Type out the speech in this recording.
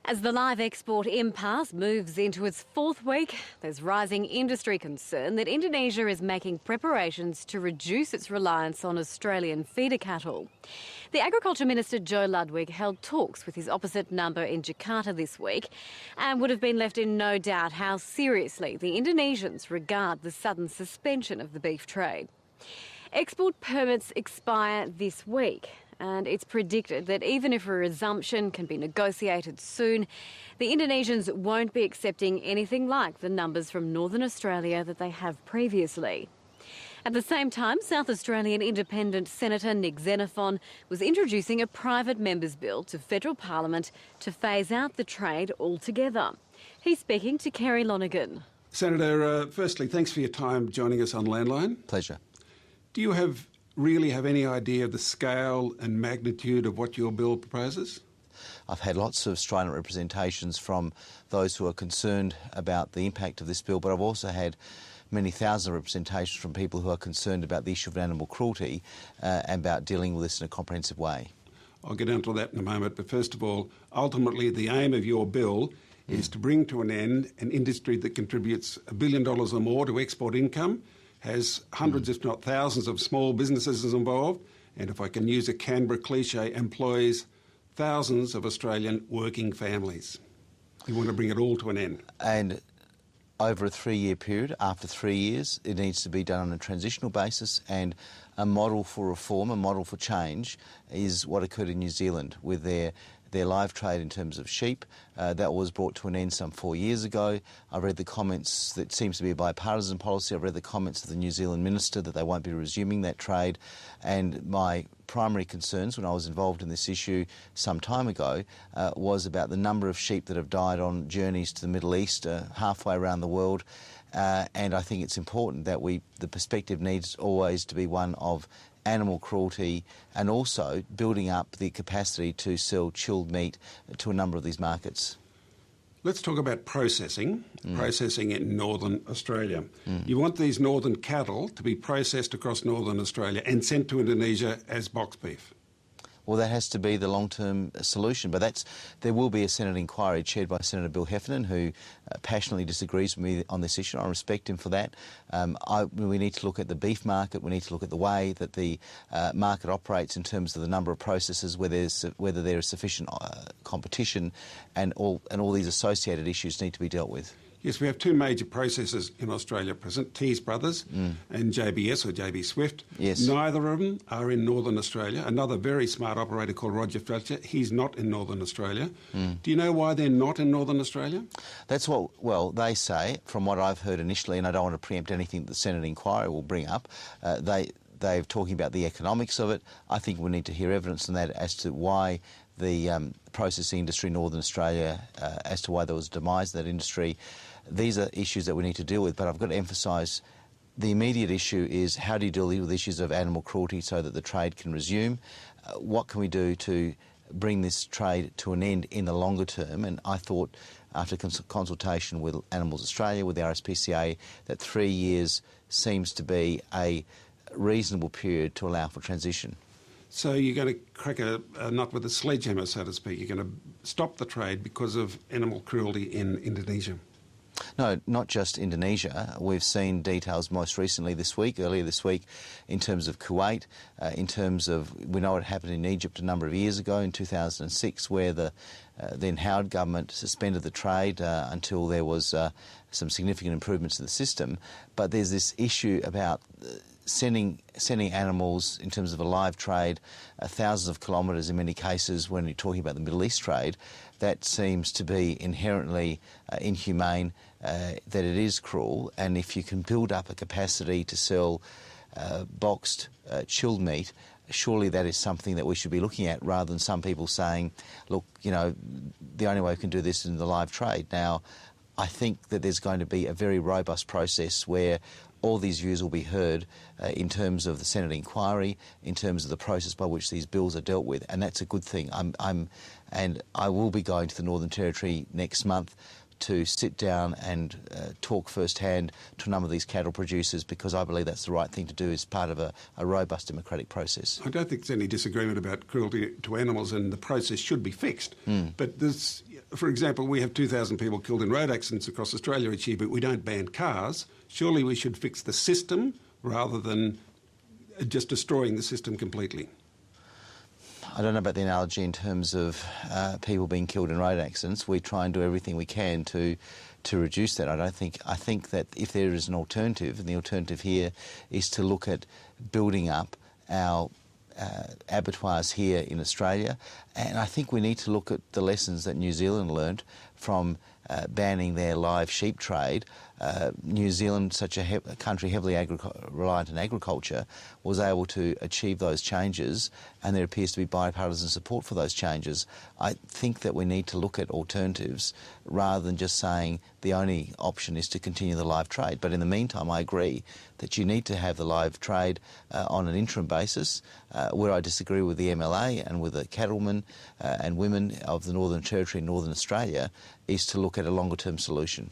As the live export impasse moves into its fourth week, there's rising industry concern that Indonesia is making preparations to reduce its reliance on Australian feeder cattle. The Agriculture Minister Joe Ludwig held talks with his opposite number in Jakarta this week and would have been left in no doubt how seriously the Indonesians regard the sudden suspension of the beef trade. Export permits expire this week, and it's predicted that even if a resumption can be negotiated soon, the Indonesians won't be accepting anything like the numbers from Northern Australia that they have previously. At the same time, South Australian Independent Senator Nick Xenophon was introducing a private member's bill to federal parliament to phase out the trade altogether. He's speaking to Kerry Lonergan. Senator, firstly, thanks for your time joining us on Landline. Pleasure. Do you really have any idea of the scale and magnitude of what your bill proposes? I've had lots of strident representations from those who are concerned about the impact of this bill, but I've also had many thousand representations from people who are concerned about the issue of animal cruelty and about dealing with this in a comprehensive way. I'll get onto that in a moment, but first of all, ultimately the aim of your bill is to bring to an end an industry that contributes $1 billion or more to export income, has hundreds if not thousands of small businesses involved, and if I can use a Canberra cliche, employs thousands of Australian working families. You want to bring it all to an end. And over a 3-year period, after 3 years, it needs to be done on a transitional basis, and a model for reform, a model for change, is what occurred in New Zealand with their live trade in terms of sheep. That was brought to an end some 4 years ago. I've read the comments, that seems to be a bipartisan policy. I've read the comments of the New Zealand minister that they won't be resuming that trade. And my primary concerns when I was involved in this issue some time ago was about the number of sheep that have died on journeys to the Middle East, halfway around the world. And I think it's important that the perspective needs always to be one of animal cruelty and also building up the capacity to sell chilled meat to a number of these markets. Let's talk about processing in Northern Australia. You want these northern cattle to be processed across Northern Australia and sent to Indonesia as box beef. Well, that has to be the long-term solution, but there will be a Senate inquiry chaired by Senator Bill Heffernan, who passionately disagrees with me on this issue. I respect him for that. We need to look at the beef market. We need to look at the way that the market operates in terms of the number of processors, whether there is sufficient competition, and all these associated issues need to be dealt with. Yes, we have two major processors in Australia at present, Tees Brothers and JBS or JB Swift. Yes. Neither of them are in Northern Australia. Another very smart operator called Roger Fletcher, he's not in Northern Australia. Do you know why they're not in Northern Australia? That's what they say, from what I've heard initially, and I don't want to preempt anything that the Senate inquiry will bring up. They're talking about the economics of it. I think we need to hear evidence on that as to why the processing industry in Northern Australia, as to why there was a demise in that industry. These are issues that we need to deal with, but I've got to emphasise the immediate issue is how do you deal with issues of animal cruelty so that the trade can resume? What can we do to bring this trade to an end in the longer term? And I thought, after consultation with Animals Australia, with the RSPCA, that 3 years seems to be a reasonable period to allow for transition. So you're going to crack a nut with a sledgehammer, so to speak. You're going to stop the trade because of animal cruelty in Indonesia. No, not just Indonesia. We've seen details most recently earlier this week, in terms of Kuwait, in terms of, we know what happened in Egypt a number of years ago in 2006, where the then Howard government suspended the trade until there was some significant improvements in the system. But there's this issue about sending animals in terms of a live trade thousands of kilometres in many cases when you're talking about the Middle East trade. That seems to be inherently inhumane, that it is cruel, and if you can build up a capacity to sell boxed chilled meat, surely that is something that we should be looking at, rather than some people saying, look, the only way we can do this is in the live trade. Now, I think that there's going to be a very robust process where all these views will be heard in terms of the Senate inquiry, in terms of the process by which these bills are dealt with, and that's a good thing. And I will be going to the Northern Territory next month to sit down and talk firsthand to a number of these cattle producers, because I believe that's the right thing to do as part of a robust democratic process. I don't think there's any disagreement about cruelty to animals, and the process should be fixed. But there's, for example, we have 2,000 people killed in road accidents across Australia each year, but we don't ban cars. Surely we should fix the system rather than just destroying the system completely. I don't know about the analogy in terms of people being killed in road accidents. We try and do everything we can to reduce that. I think that if there is an alternative, and the alternative here is to look at building up our abattoirs here in Australia, and I think we need to look at the lessons that New Zealand learned from banning their live sheep trade. New Zealand, such a country heavily reliant on agriculture, was able to achieve those changes, and there appears to be bipartisan support for those changes. I think that we need to look at alternatives rather than just saying the only option is to continue the live trade. But in the meantime, I agree that you need to have the live trade on an interim basis. Where I disagree with the MLA and with the cattlemen and women of the Northern Territory in Northern Australia is to look at a longer term solution.